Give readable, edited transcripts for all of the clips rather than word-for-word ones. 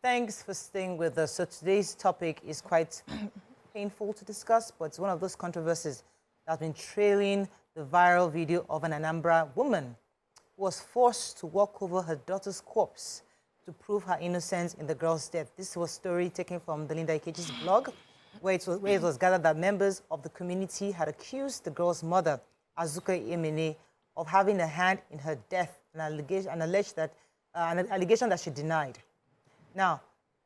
Thanks for staying with us. So today's topic is quite painful to discuss, but it's one of those controversies that's been trailing the viral video of an Anambra woman who was forced to walk over her daughter's corpse to prove her innocence in the girl's death. This was a story taken from the Linda Ikechi's blog, where it was gathered that members of the community had accused the girl's mother, Azuka Emene, of having a hand in her death, an allegation that she denied. Now,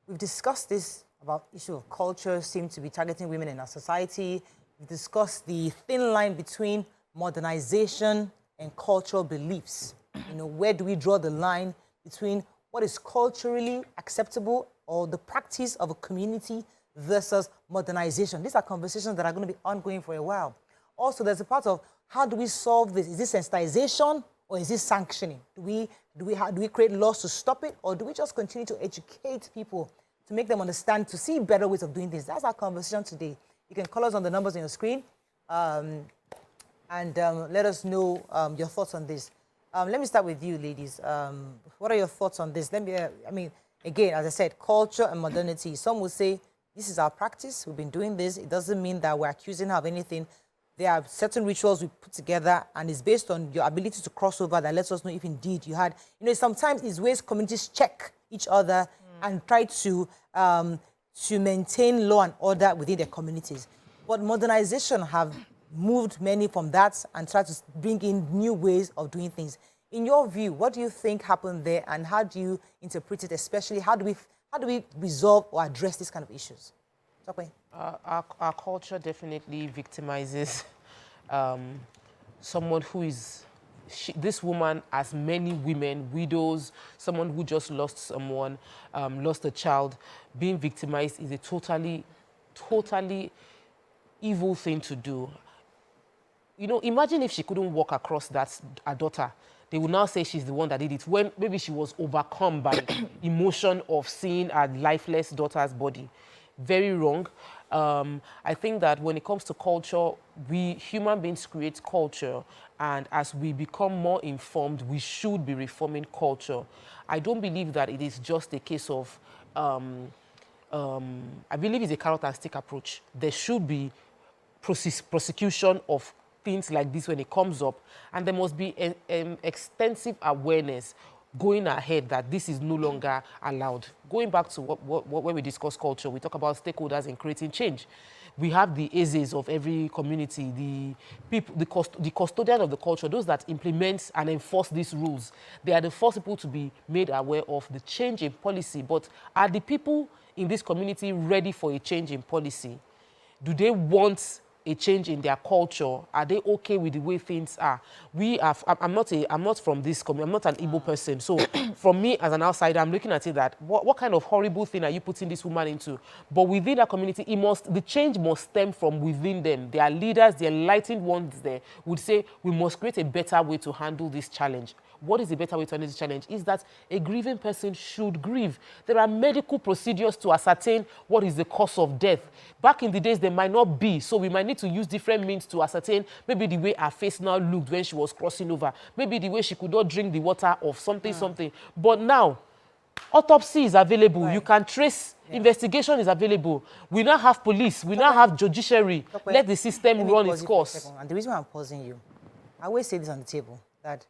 we've discussed this about issue of culture seem to be targeting women in our society. We've discussed the thin line between modernization and cultural beliefs. You know, where do we draw the line between what is culturally acceptable or the practice of a community versus modernization? These are conversations that are going to be ongoing for a while. Also, there's a part of how do we solve this? Is this sensitization or is this sanctioning? Do we create laws to stop it, or do we just continue to educate people to make them understand, to see better ways of doing things? That's our conversation today. You can call us on the numbers on your screen and let us know your thoughts on this. Let me start with you, ladies. What are your thoughts on this? Again, as I said, culture and modernity. Some will say, this is our practice. We've been doing this. It doesn't mean that we're accusing her of anything. There are certain rituals we put together, and it's based on your ability to cross over that lets us know if indeed you had. You know, sometimes it's ways communities check each other and try to maintain law and order within their communities. But modernization have moved many from that and try to bring in new ways of doing things. In your view, what do you think happened there, and how do you interpret it? Especially, how do we resolve or address these kind of issues? Okay. Our culture definitely victimizes someone who is... this woman, as many women, widows, someone who just lost someone, lost a child, being victimized is a totally evil thing to do. You know, imagine if she couldn't walk across her daughter. They would now say she's the one that did it, when maybe she was overcome by emotion of seeing her lifeless daughter's body. Very wrong. I think that when it comes to culture, we human beings create culture, and as we become more informed, we should be reforming culture. I don't believe that it is just a case of, I believe it's a carrot and stick approach. There should be prosecution of things like this when it comes up, and there must be an extensive awareness going ahead that this is no longer allowed. Going back to when we discuss culture, we talk about stakeholders in creating change. We have the Ezes of every community, the people, the custodian of the culture, those that implement and enforce these rules. They are the first people to be made aware of the change in policy. But are the people in this community ready for a change in policy? Do they want a change in their culture? Are they okay with the way things are? I'm not from this community. I'm not an Igbo person. So from me as an outsider, I'm looking at it that what kind of horrible thing are you putting this woman into? But within that community, the change must stem from within them. Their leaders, the enlightened ones there would say, we must create a better way to handle this challenge. What is a better way to handle this challenge? Is that a grieving person should grieve. There are medical procedures to ascertain what is the cause of death. Back in the days, there might not be, so we might need to use different means to ascertain maybe the way her face now looked when she was crossing over, maybe the way she could not drink the water of something. But now, autopsy is available. Right. You can trace. Yeah. Investigation is available. We now have police. We now have judiciary. Let the system run its course. And the reason why I'm pausing you, I always say this on the table, that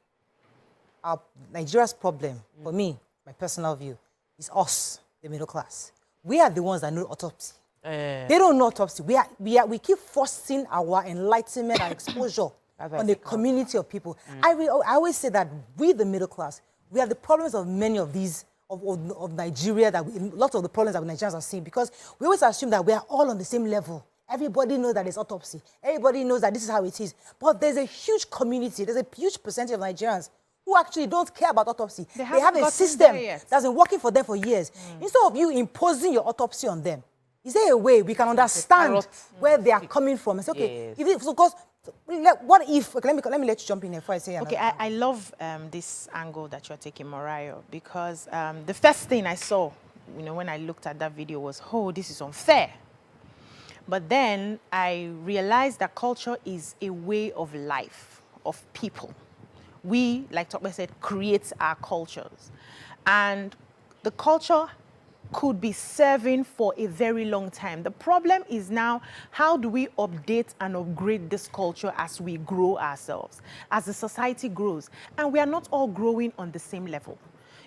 Nigeria's problem, for me, my personal view, is us, the middle class. We are the ones that know autopsy. They don't know autopsy. We keep forcing our enlightenment and exposure on the community of people. I always say that we, the middle class, we are the problems of many of these, of Nigeria, that lots of the problems that Nigerians are seeing, because we always assume that we are all on the same level. Everybody knows that it's autopsy. Everybody knows that this is how it is. But there's a huge community, there's a huge percentage of Nigerians who actually don't care about autopsy. They have a system that's been working for them for years. Instead of you imposing your autopsy on them, is there a way we can understand where they are coming from? It's okay. Yes. What if, okay, let me let you jump in before I say okay, I love this angle that you're taking, Morayo, because the first thing I saw, when I looked at that video was, oh, this is unfair. But then I realized that culture is a way of life, of people. We, like Tokwe said, create our cultures. And the culture could be serving for a very long time. The problem is now, how do we update and upgrade this culture as we grow ourselves, as the society grows? And we are not all growing on the same level.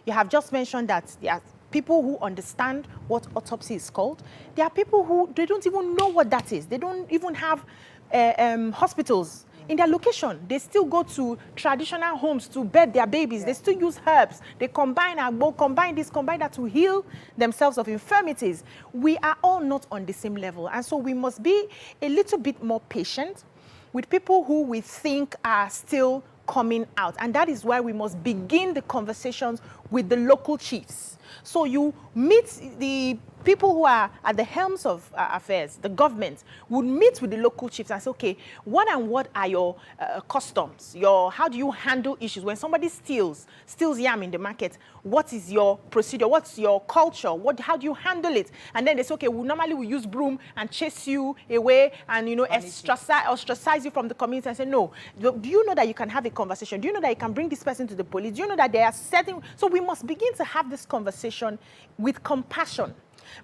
You have just mentioned that there are people who understand what autopsy is called. There are people who, they don't even know what that is. They don't even have hospitals in their location. They still go to traditional homes to bed their babies. They still use herbs. They combine agbo, combine this, combine that to heal themselves of infirmities. We are all not on the same level. And so we must be a little bit more patient with people who we think are still coming out. And that is why we must begin the conversations with the local chiefs. So you meet the people who are at the helms of affairs, the government, would meet with the local chiefs and say, okay, what are your customs? How do you handle issues? When somebody steals yam in the market, what is your procedure? What's your culture? How do you handle it? And then they say, okay, normally we use broom and chase you away and, ostracize you from the community and say, no. Do you know that you can have a conversation? Do you know that you can bring this person to the police? Do you know that they are setting? So we must begin to have this conversation with compassion,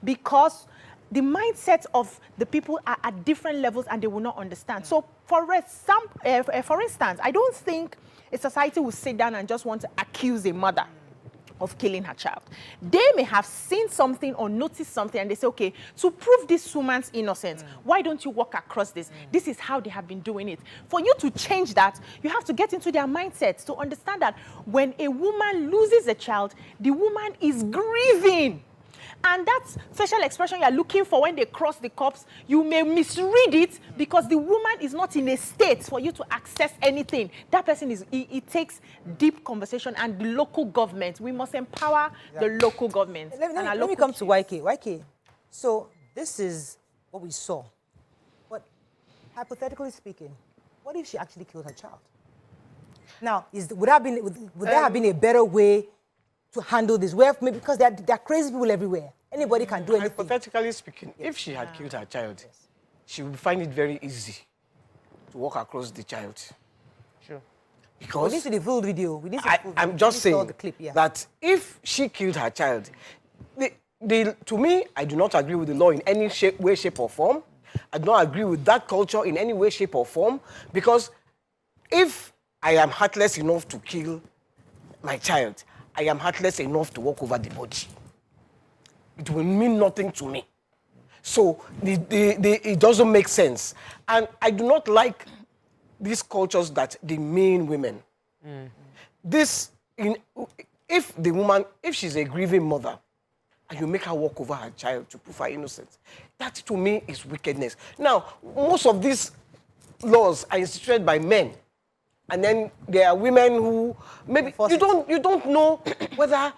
because the mindset of the people are at different levels and they will not understand. So for instance, I don't think a society will sit down and just want to accuse a mother of killing her child. They may have seen something or noticed something and they say, okay, to prove this woman's innocence, why don't you walk across this? This is how they have been doing it. For you to change that, you have to get into their mindsets to understand that when a woman loses a child, the woman is grieving. And that facial expression you're looking for when they cross the corpse, you may misread it because the woman is not in a state for you to access anything. That person it takes deep conversation, and the local government, we must empower the local government. Let me come to YK. YK, so this is what we saw. But hypothetically speaking, what if she actually killed her child? Now, would there have been a better way to handle this? Because there are crazy people everywhere. Anybody can do anything. Hypothetically speaking, if she had killed her child, she would find it very easy to walk across the child. Sure. Because we need to the full video. I'm just saying the clip, that if she killed her child, to me, I do not agree with the law in any way, shape, or form. I do not agree with that culture in any way, shape, or form. Because if I am heartless enough to kill my child, I am heartless enough to walk over the body. It will mean nothing to me. So it doesn't make sense. And I do not like these cultures that demean women. If she's a grieving mother, and you make her walk over her child to prove her innocence, that to me is wickedness. Now, most of these laws are instituted by men. And then there are women who maybe you don't know whether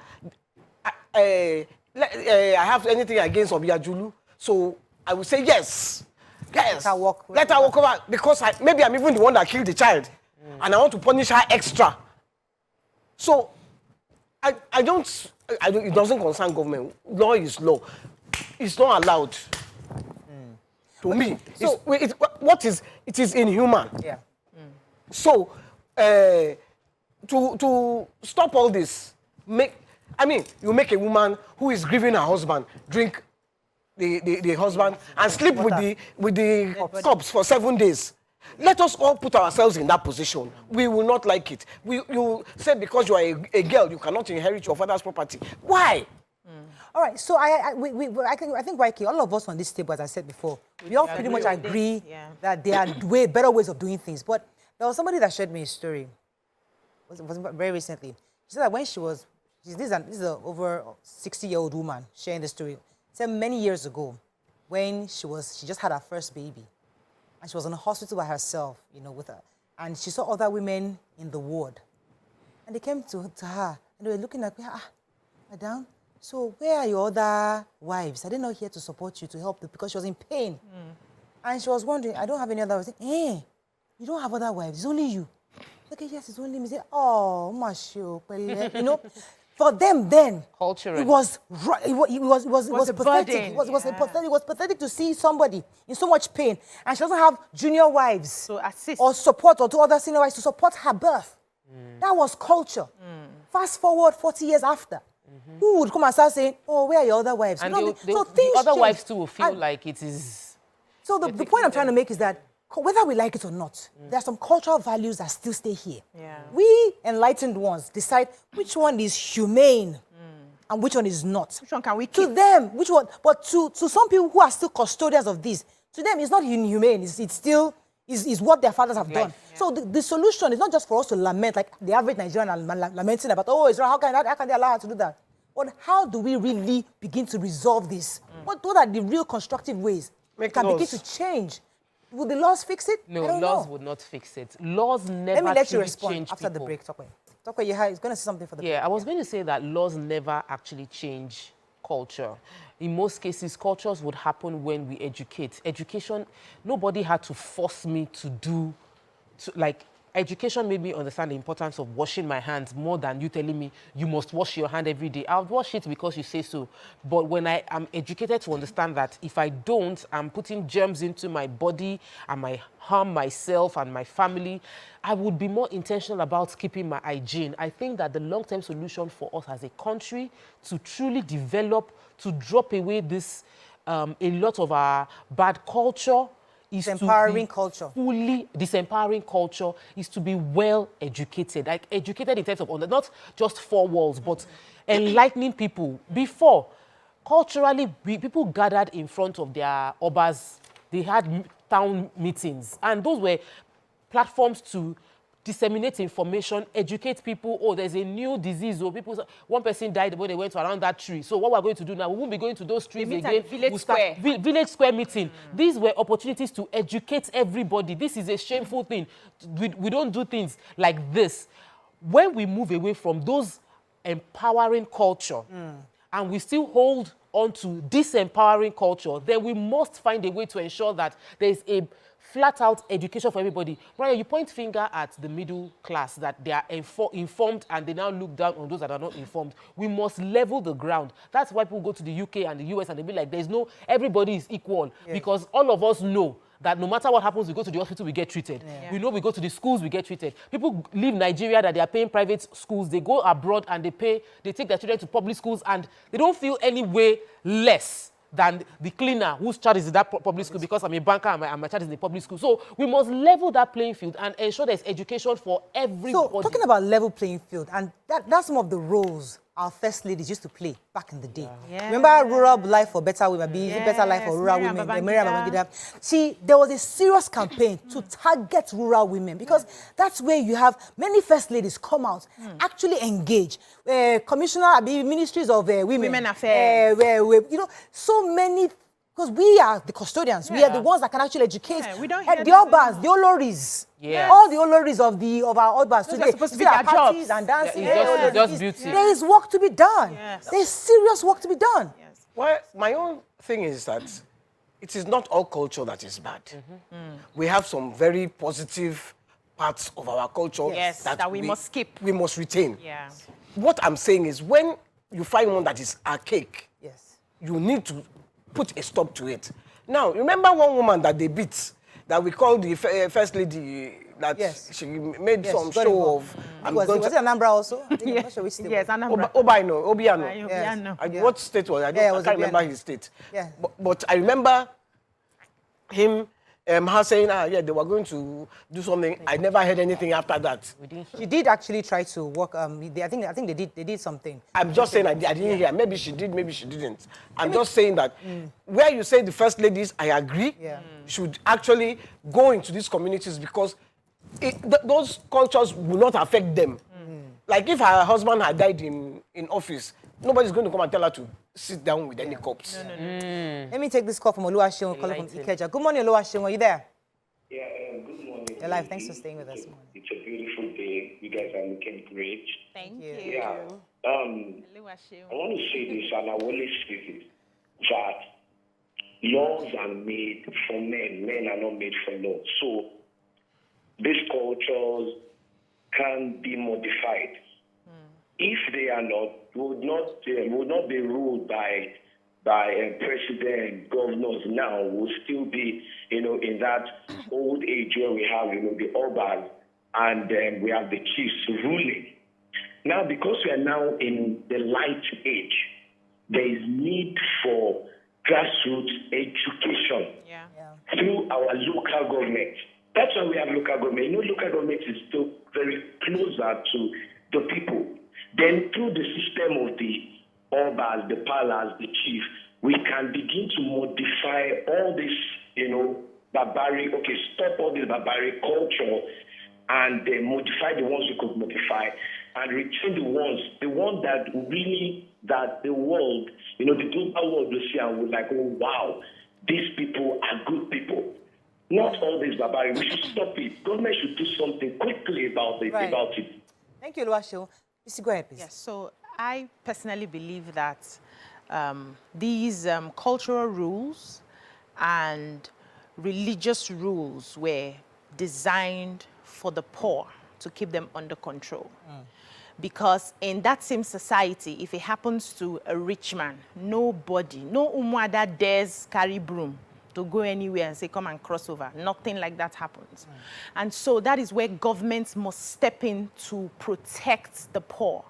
I have anything against Obiajulu. So I would say yes. Let her walk over, because maybe I'm even the one that killed the child, and I want to punish her extra. So I don't. It doesn't concern government. Law is law. It's not allowed. To me, so, it is inhuman. Yeah. So, to stop all this, you make a woman who is grieving her husband drink the husband and sleep with the corpse for 7 days. Let us all put ourselves in that position. We will not like it. You say because you are a girl, you cannot inherit your father's property. Why? All right, so I think YK, all of us on this table, as I said before, we all pretty much agree that there are better ways of doing things. But there was somebody that shared me a story. It was very recently. She said that when this is an over 60-year-old woman sharing the story. She said many years ago, when she just had her first baby, and she was in a hospital by herself, with her, and she saw other women in the ward, and they came to her and they were looking at me, Madam, so where are your other wives? Are they not here to support you, to help you? Because she was in pain. And she was wondering, I don't have any other wives. You don't have other wives, it's only you. Okay, yes, it's only me. Say, oh, Masho, for them then, culturally, it was pathetic. It was pathetic to see somebody in so much pain, and she doesn't have junior wives to assist or support, or two other senior wives to support her birth. That was culture. Fast forward 40 years after. who would come and start saying, oh, where are your other wives? And You know, the things other change. wives too will feel And like it is. so the point I'm trying to make is that whether we like it or not, there are some cultural values that still stay here. Yeah. We enlightened ones decide which one is humane and which one is not. Which one can we To keep? them, which one? But to some people who are still custodians of this, to them it's not inhumane. It's still is what their fathers have done. So the solution is not just for us to lament like the average Nigerian are lamenting about, oh, Israel, how can they allow her to do that? But how do we really begin to resolve this? What are the real constructive ways we can begin to change? Would the laws fix it? No, I don't laws know. would not fix it. Laws never Let me let you truly respond change after the people. break. Tokwe, you're going to say something for the break. Yeah, I was going to say that laws never actually change culture. In most cases, cultures would happen when we educate. Education, nobody had to force me to do, education made me understand the importance of washing my hands more than you telling me you must wash your hand every day. I'll wash it because you say so. But when I am educated to understand that if I don't, I'm putting germs into my body and I harm myself and my family, I would be more intentional about keeping my hygiene. I think that the long-term solution for us as a country to truly develop, to drop away this, a lot of our bad culture, is Disempowering culture. Disempowering culture is to be well educated, like educated in terms of not just four walls, but enlightening people. Before, culturally, people gathered in front of their obas. They had town meetings, and those were platforms to disseminate information, educate people. Oh, there's a new disease. Or one person died when they went around that tree. So what we're going to do now, we won't be going to those trees meet again. at the village We'll start square. village square meeting. These were opportunities to educate everybody. This is a shameful thing. We don't do things like this. When we move away from those empowering culture and we still hold on to disempowering culture, then we must find a way to ensure that there is a flat-out education for everybody. Brian, you point finger at the middle class, that they are informed and they now look down on those that are not informed. We must level the ground. That's why people go to the UK and the US and they be like, everybody is equal. Yes. Because all of us know that no matter what happens, we go to the hospital, we get treated. Yeah. We know we go to the schools, we get treated. People leave Nigeria that they are paying private schools. They go abroad and they take their children to public schools and they don't feel any way less than the cleaner whose child is in that public school because I'm a banker and my child is in the public school. So we must level that playing field and ensure there's education for everybody. So talking about level playing field, and that's some of the roles our first ladies used to play back in the day. Yeah. Remember Rural Life for Better Women? Better Life for Rural Women. Babangida. See, there was a serious campaign to target rural women because that's where you have many first ladies come out, actually engage. Commissioner, ministries of women affairs. So many. Because we are the custodians. We are the ones that can actually educate. Yeah, we don't hear the obas, the oloris. Yes. All the oloris of our obas today. Supposed to be their parties jobs. And dancing. It's just beauty. There is work to be done. Yes. There is serious work to be done. Yes. Well, my own thing is that it is not all culture that is bad. We have some very positive parts of our culture that we must keep. We must retain. Yeah. What I'm saying is when you find one that is archaic, you need to put a stop to it. Now, remember one woman that they beat, that we called the first lady, that she made some show of. Was it Anambra also? Yes, Anambra. Obiano. What state was it? I can't remember his state. Yeah. But I remember him her saying, they were going to do something. I never heard anything after that. She did actually try to work. I think they did something. I'm just saying I didn't hear. Maybe she did, maybe she didn't. I'm just saying that where you say the first ladies, I agree, should actually go into these communities because those cultures will not affect them. Like if her husband had died in office, nobody's going to come and tell her to sit down with any cops. No. Let me take this call from Oluwaseun, calling from Ikeja. Good morning, Oluwaseun. Are you there? Yeah, good morning. You're live. Thanks for staying with us. It's a beautiful day. You guys are looking great. Thank you. Yeah. I want to say this, and I will always say this, that laws are made for men. Men are not made for laws. So these cultures can be modified. If they are not, would not be ruled by president, governors now, will still be, in that old age where we have, the obas and we have the chiefs ruling. Now, because we are now in the light age, there is need for grassroots education through our local government. That's why we have local government. You know, local government is still very closer to the people. Then through the system of the obas, the palas, the chief, we can begin to modify all this, barbaric, stop all this barbaric culture and modify the ones we could modify and retain the ones that really, that the world, the global world will see and will like, oh, wow, these people are good people. Not all this barbaric. We should stop it. Government should do something quickly about it. Right. About it. Thank you, Oluwaseun. Go ahead, please. Yes, so I personally believe that these cultural rules and religious rules were designed for the poor to keep them under control. Because in that same society, if it happens to a rich man, nobody, no umuada dares carry broom to go anywhere and say, come and cross over. Nothing like that happens. And so that is where governments must step in to protect the poor.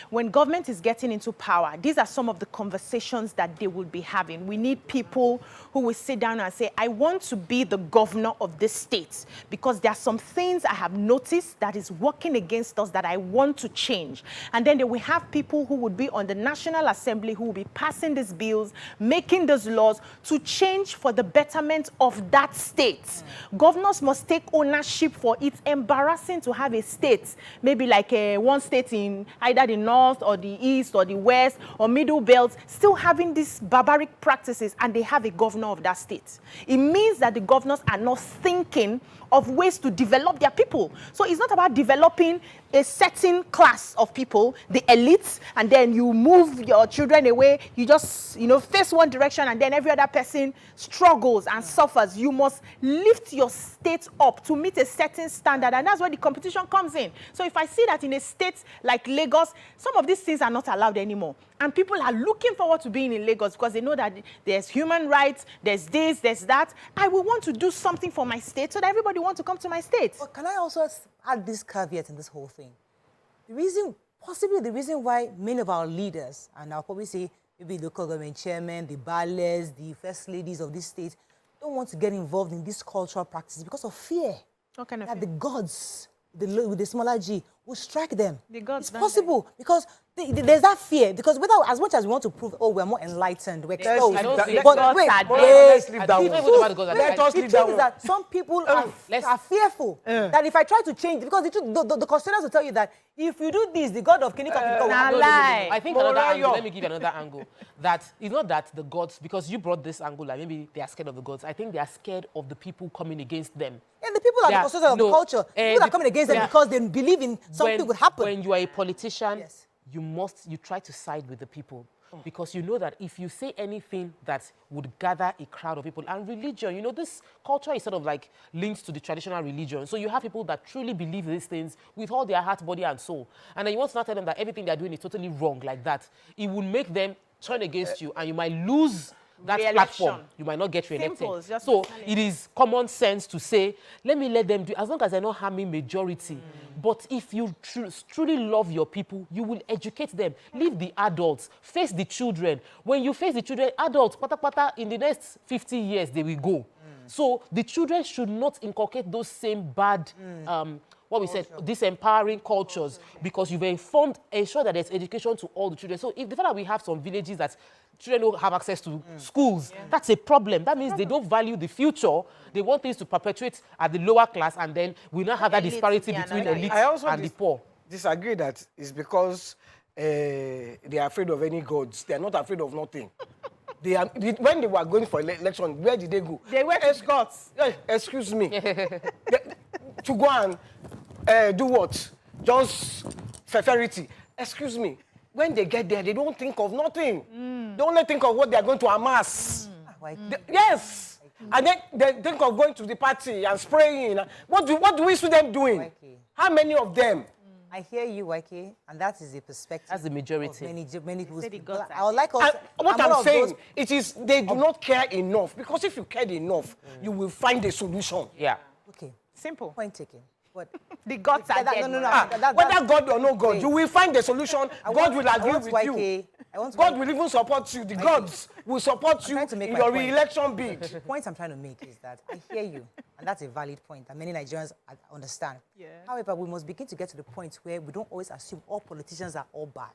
When government is getting into power, these are some of the conversations that they will be having. We need people who will sit down and say, I want to be the governor of this state because there are some things I have noticed that is working against us that I want to change. And then they will have people who would be on the National Assembly who will be passing these bills, making those laws to change for the betterment of that state. Governors must take ownership for it. It's embarrassing to have a state, maybe like one state in either the north or the east or the west or middle belt, still having these barbaric practices, and they have a governor of that state. It means that the governors are not thinking of ways to develop their people. So it's not about developing a certain class of people, the elites, and then you move your children away. You just, face one direction, and then every other person struggles and suffers. You must lift your state up to meet a certain standard, and that's where the competition comes in. So if I see that in a state like Lagos, some of these things are not allowed anymore, and people are looking forward to being in Lagos because they know that there's human rights, there's this, there's that. I will want to do something for my state so that everybody wants to come to my state. But can I also add this caveat in this whole thing? Possibly the reason why many of our leaders, and I'll probably say maybe local government chairmen, the baales, the first ladies of this state, don't want to get involved in this cultural practice because of fear. What kind of that fear? the gods, with the smaller G, will strike them. The gods, it's possible because there's that fear. Because as much as we want to prove, oh, we're more enlightened, we're exposed. But wait, let's leave that one. Let us leave that one. That some people are fearful that if I try to change, because the custodians will tell you that if you do this, the God of Kinika will lie. I think another angle, let me give you another angle. That it's not that the gods, because you brought this angle, like maybe they are scared of the gods. I think they are scared of the people coming against them. And the people are the custodians of the culture. People are coming against them because they believe in something would happen. When you are a politician, you try to side with the people. Because you know that if you say anything that would gather a crowd of people, and religion, this culture is sort of like linked to the traditional religion. So you have people that truly believe these things with all their heart, body, and soul. And then you want to not tell them that everything they're doing is totally wrong like that. It will make them turn against you, and you might lose that platform. You might not get re-elected. So it is common sense to say, let me let them do, as long as they're not harming majority. But if you truly love your people, you will educate them. Leave the adults, face the children. When you face the children, adults, in the next 50 years, they will go. So the children should not inculcate those same bad, disempowering cultures, because you've ensure that there's education to all the children. So if the fact that we have some villages that children don't have access to schools, that's a problem. That means they don't value the future. They want things to perpetuate at the lower class, and then we now have that disparity between elite and the poor. Disagree that it's because they are afraid of any gods. They are not afraid of nothing. When they were going for election, where did they go? They went to gods. Excuse me. To go and do what? Just feferity. Excuse me. When they get there, they don't think of nothing. They only think of what they are going to amass. Yes. And then they think of going to the party and spraying. What do we see them doing? How many of them? I hear you, YK, and that is the perspective. That's the majority. Many people. I would like us. What I'm saying, it is they do not care enough. Because if you cared enough, you will find a solution. Yeah. Okay. Simple. Point taken. But The gods are dead. Whether God or no God, you will find the solution. God will agree with you. God will even support you. The gods will support you in your re-election bid. The point I'm trying to make is that I hear you, and that's a valid point that many Nigerians understand. Yeah. However, we must begin to get to the point where we don't always assume all politicians are all bad.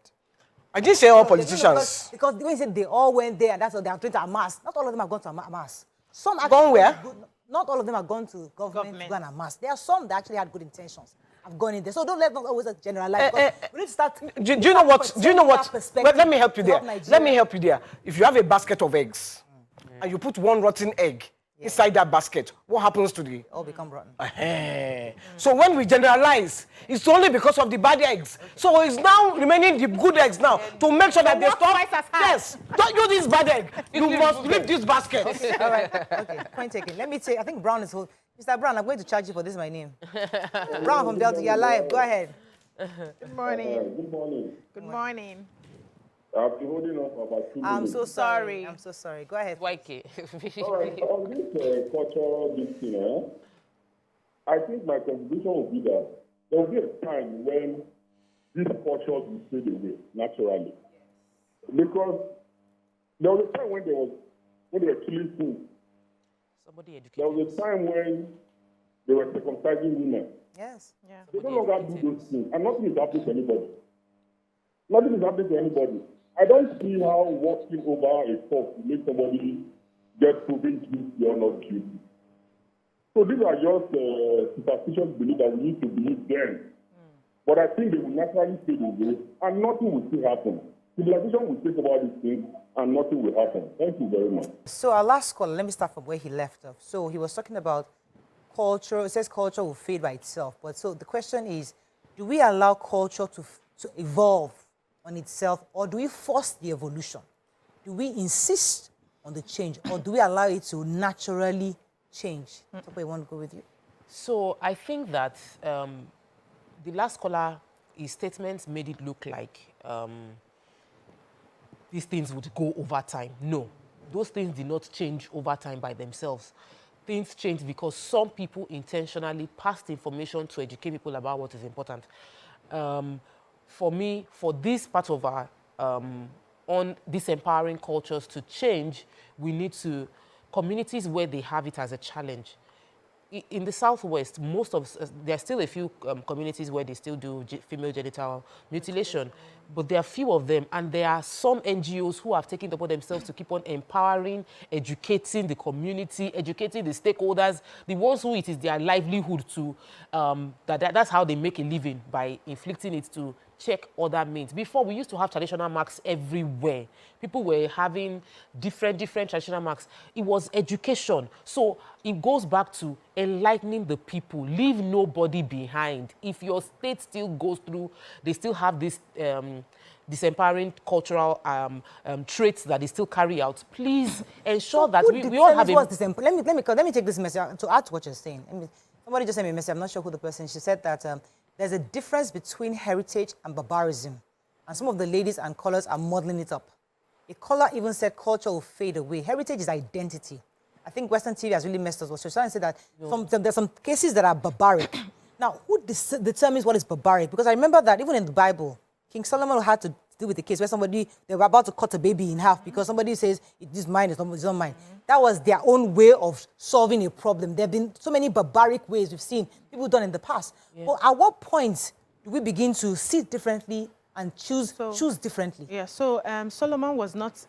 I didn't say all politicians. Because when you said they all went there and that's what they are trying to amass, not all of them have gone to amass. Some actually Gone where? Not all of them have gone to government to go and amass. There are some that actually had good intentions. Have gone in there. So don't let them always generalize. We need to start. Do you know what? Well, let me help you there. Let me help you there. If you have a basket of eggs and you put one rotten egg inside that basket, what happens to the? All become rotten. So when we generalize, it's only because of the bad eggs. So it's now remaining the good eggs now to make sure that they stop. Yes, don't use this bad egg. You must leave this basket. All right. Okay. Point taken. Let me take. I think Brown is. Mr. Brown, I'm going to charge you for this. My name. Brown from Delta. You're live. Go ahead. Good morning. Good morning. Good morning. I've been holding on for about 2 minutes. I'm so sorry. I'm so sorry. Go ahead. YK. All right, on this cultural thing, I think my contribution will be that there will be a time when these cultures will fade away naturally. Because there was a time when they were killing fools. Somebody educated. There was a time when they were circumcising women. Yes. Yeah. They no longer do those things, and nothing is happening to anybody. Nothing is happening to anybody. I don't see how walking over a corpse will make somebody get proven guilty or not guilty. So these are just superstitious beliefs that we need to believe them. But I think they will naturally fade away, and nothing will still happen. Civilization will think about these things, and nothing will happen. Thank you very much. So our last caller, let me start from where he left off. So he was talking about culture. It says culture will fade by itself. But so the question is, do we allow culture to evolve on itself, or do we force the evolution? Do we insist on the change, or do we allow it to naturally change? Tope, I want to go with you. So I think that the last caller, his statements made it look like these things would go over time. No, those things did not change over time by themselves. Things change because some people intentionally passed information to educate people about what is important. For me, for this part of our on disempowering cultures to change, we need to, communities where they have it as a challenge. In the Southwest, there are still a few communities where they still do female genital mutilation, but there are few of them, and there are some NGOs who have taken it upon themselves to keep on empowering, educating the community, educating the stakeholders, the ones who it is their livelihood to, that's how they make a living, by inflicting it to check other means. Before, we used to have traditional marks everywhere. People were having different traditional marks. It was education. So it goes back to enlightening the people. Leave nobody behind. If your state still goes through, they still have this disempowering cultural traits that they still carry out, please ensure that we all have a... Let me take this message to add to what you're saying. Somebody just sent me a message. I'm not sure who the person is. She said that there's a difference between heritage and barbarism. And some of the ladies and callers are modeling it up. A caller even said culture will fade away. Heritage is identity. I think Western TV has really messed us up. So she's trying to say that there's some cases that are barbaric. Now, who determines what is barbaric? Because I remember that even in the Bible, King Solomon had to deal with a case where they were about to cut a baby in half because somebody says, this mine is not mine. That was their own way of solving a problem. There have been so many barbaric ways we've seen people done in the past. Yeah. But at what point do we begin to see differently and choose differently? Yeah, so Solomon was not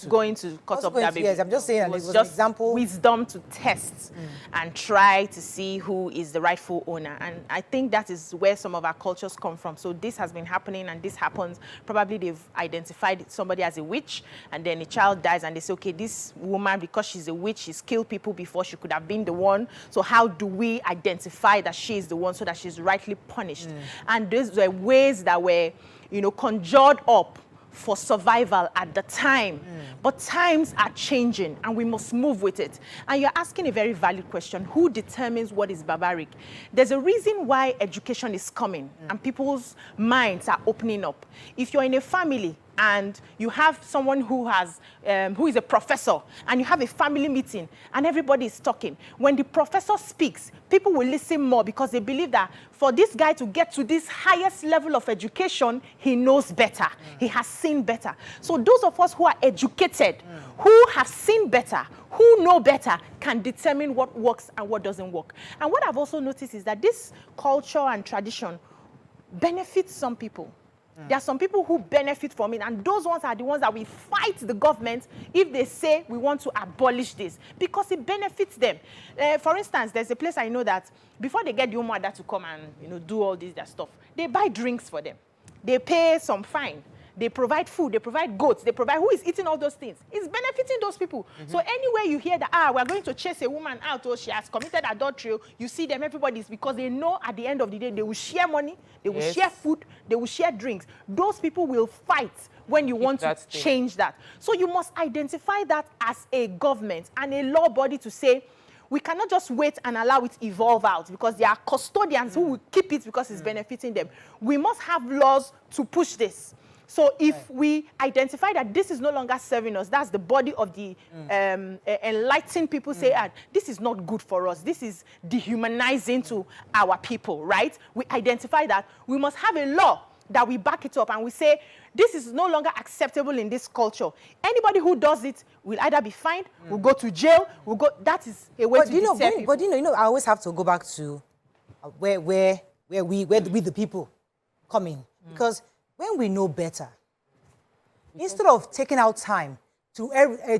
going to cut up that baby. Yes, I'm just saying it was just an example. Wisdom to test and try to see who is the rightful owner. And I think that is where some of our cultures come from. So this has been happening and this happens. Probably they've identified somebody as a witch and then a child dies and they say, okay, this woman, because she's a witch, she's killed people before, she could have been the one. So how do we identify that she is the one so that she's rightly punished? And those were ways that were, conjured up for survival at the time. But times are changing and we must move with it. And you're asking a very valid question. Who determines what is barbaric? There's a reason why education is coming and people's minds are opening up. If you're in a family and you have someone who is a professor, and you have a family meeting, and everybody is talking. When the professor speaks, people will listen more because they believe that for this guy to get to this highest level of education, he knows better. He has seen better. So those of us who are educated, who have seen better, who know better, can determine what works and what doesn't work. And what I've also noticed is that this culture and tradition benefits some people. There are some people who benefit from it, and those ones are the ones that will fight the government if they say we want to abolish this, because it benefits them. For instance, there's a place I know that before they get the Umuada to come and do all this their stuff, they buy drinks for them. They pay some fine. They provide food, they provide goats, they provide who is eating all those things. It's benefiting those people. So anywhere you hear that, we're going to chase a woman out or she has committed adultery, you see them, everybody is, because they know at the end of the day, they will share money, they will share food, they will share drinks. Those people will fight when you want to change that. So you must identify that as a government and a law body to say, we cannot just wait and allow it evolve out, because there are custodians who will keep it because it's benefiting them. We must have laws to push this. So if we identify that this is no longer serving us, that's the body of the enlightened people say, this is not good for us. This is dehumanizing to our people, right? We identify that. We must have a law that we back it up and we say, this is no longer acceptable in this culture. Anybody who does it will either be fined, will go to jail, will go. That is a way to deter people. But I always have to go back to where we the people come in. Because when we know better, instead of taking out time to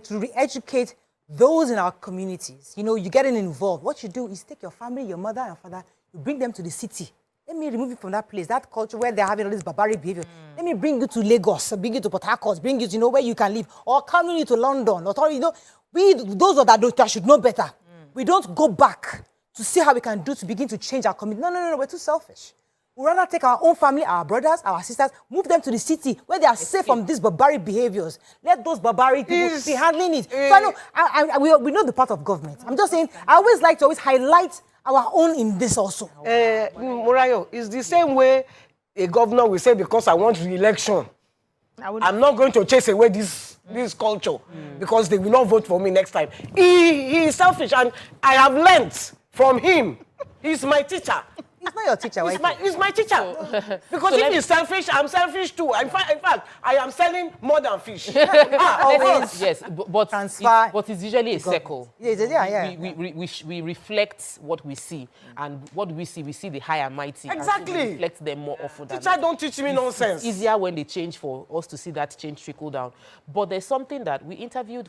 re-educate those in our communities, you're getting involved. What you do is take your family, your mother and father, you bring them to the city. Let me remove you from that place, that culture where they're having all this barbaric behavior. Let me bring you to Lagos, bring you to Port Harcourt, bring you, where you can live, or come you to London. Or, those that should know better. We don't go back to see how we can do to begin to change our community. No, we're too selfish. We'd rather take our own family, our brothers, our sisters, move them to the city where they are safe from these barbaric behaviors. Let those barbaric people be handling it. So we know the part of government. I'm just saying, I always like to always highlight our own in this also. Morayo, it's the same way a governor will say, because I want re-election, I'm not going to chase away this culture because they will not vote for me next time. He is selfish, and I have learnt from him. He's my teacher. He's not your teacher. He's my teacher. Because if he's selfish, I'm selfish too. In fact, I am selling more than fish. Always. Yes, but it's usually a circle. Yeah. We reflect what we see, and what we see the high and mighty. Exactly. And so we reflect them more often. Teacher, don't teach me nonsense. It's easier when they change for us to see that change trickle down. But there's something that we interviewed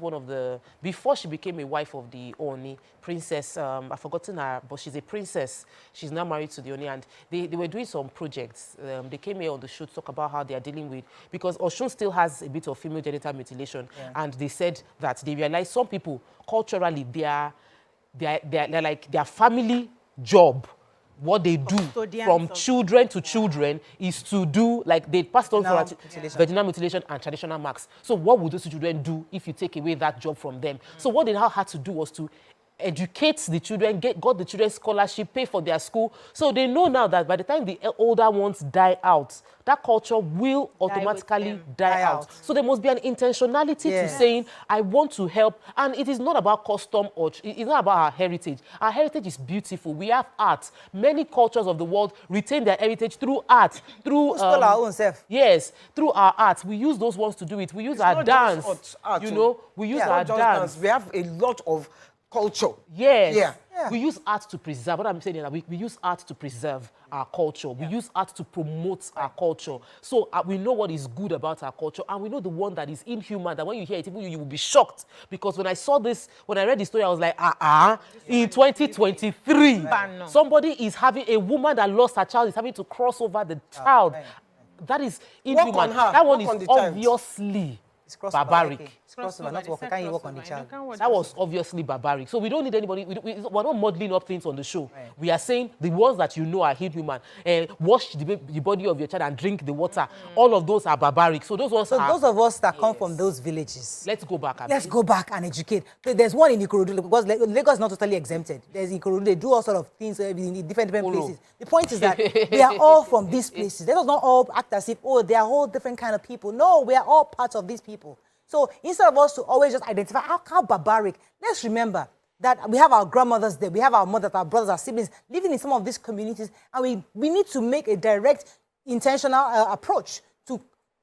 before she became a wife of the Oni, Princess, I've forgotten her, but she's a princess. She's now married to the Oni, and they were doing some projects. They came here on the show to talk about how they are dealing with, because Osun still has a bit of female genital mutilation, and they said that they realized some people, culturally, they're like their family job. What they do from children to children is to do, like they passed on for vaginal mutilation and traditional marks. So what would those children do if you take away that job from them? So what they now had to do was to educate the children, got the children scholarship, pay for their school. So they know now that by the time the older ones die out, that culture will automatically die out. So there must be an intentionality to saying, I want to help. And it is not about custom or it's not about our heritage. Our heritage is beautiful. We have art. Many cultures of the world retain their heritage through art, through our own self. Yes, through our art. We use those ones to do it. We use our dance. We use our dance. We have a lot of culture. Yes. Yeah. We use art to preserve. What I'm saying is that we use art to preserve our culture. We use art to promote our culture. So we know what is good about our culture, and we know the one that is inhuman, that when you hear it, even you will be shocked. Because when I saw this, when I read the story, I was like, in 2023, somebody is having, a woman that lost her child is having to cross over the child. That is inhuman. That one is obviously It's crossover. barbaric. Okay. It's crossover, not work. Can you work on the child? That was obviously barbaric. So we don't need anybody. We're not modeling up things on the show. Right. We are saying the ones that you know are inhuman. Wash the body of your child and drink the water. All of those are barbaric. So those ones So are. those of us that come from those villages, Let's go back. let's go back and educate. There's one in Ikorodu, because Lagos is not totally exempted. There's Ikorodu, they do all sort of things in different places. The point is that we are all from these places. Let us not all act as if, oh, they are all different kind of people. No, we are all parts of these people. So instead of us to always just identify how barbaric, let's remember that we have our grandmothers there, we have our mothers, our brothers, our siblings living in some of these communities, and we need to make a direct, intentional approach to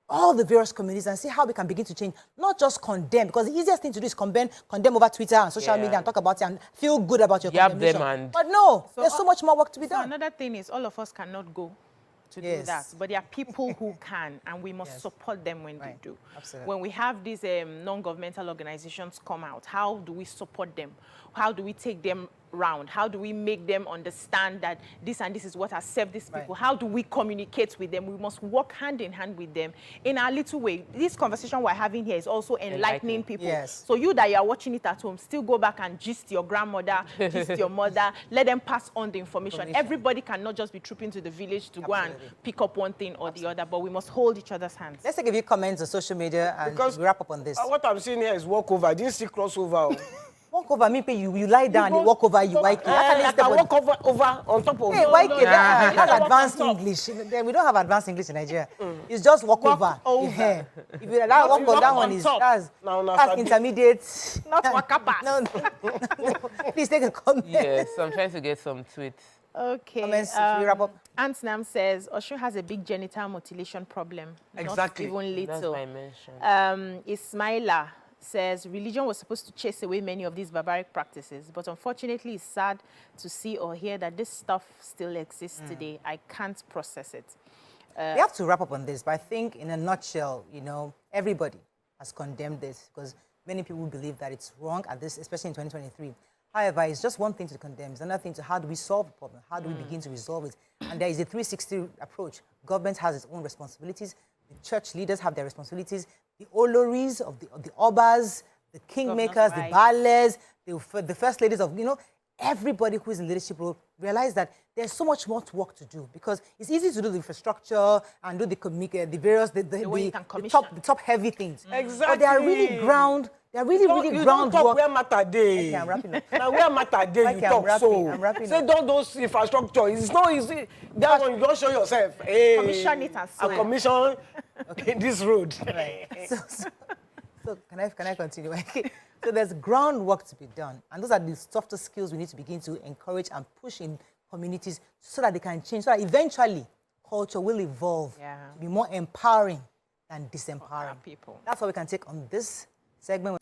all the various communities and see how we can begin to change, not just condemn, because the easiest thing to do is condemn over Twitter and social media and talk about it and feel good about your condemnation. But no, there's so much more work to be done. Another thing is all of us cannot go to do that, but there are people who can, and we must support them when they do. Absolutely. When we have these non-governmental organizations come out, how do we support them? How do we take them round? How do we make them understand that this and this is what has served these people? How do we communicate with them? We must work hand in hand with them in our little way. This conversation we're having here is also enlightening people. Yes. So you that you are watching it at home, still go back and gist your grandmother, gist your mother, let them pass on the information. Everybody cannot just be trooping to the village to go and pick up one thing or the other, but we must hold each other's hands. Let's take a few comments on social media and we wrap up on this. What I'm seeing here is walkover. I didn't see crossover. Walk over, me pay you lie down, you walk over, you white. I can walk over on top of Hey, you. white that's advanced English. We don't have advanced English in Nigeria. It's just walk over. Yeah. If you that walk over, that one is that's intermediate. Not wakapas. No. Please take a comment. Yes, I'm trying to get some tweets. Okay. Comments, should we wrap up? Antnam says, Osho has a big genital mutilation problem. Exactly. Not even That's little. my mention. Ismaila says, religion was supposed to chase away many of these barbaric practices, but unfortunately it's sad to see or hear that this stuff still exists today. I can't process it. We have to wrap up on this, but I think in a nutshell, everybody has condemned this because many people believe that it's wrong at this, especially in 2023. However, it's just one thing to condemn. It's another thing to how do we solve the problem? How do we begin to resolve it? And there is a 360 approach. Government has its own responsibilities. The church leaders have their responsibilities. The oloris of the obas, the kingmakers, the bales, the first ladies of, everybody who is in leadership role realize that there's so much more work to do because it's easy to do the infrastructure and do the various, the top heavy things. Exactly. But they are really ground. They are really groundwork. Talk where matter day. Okay, I'm wrapping up. Now where matter day you talk I'm wrapping Say up. don't those infrastructure. It's not easy. That one you don't show yourself. Hey, Commission it and I commission this road. Right. So can I continue? So there's groundwork to be done. And those are the softer skills we need to begin to encourage and push in communities so that they can change, so that eventually culture will evolve to be more empowering than disempowering. People. That's what we can take on this segment.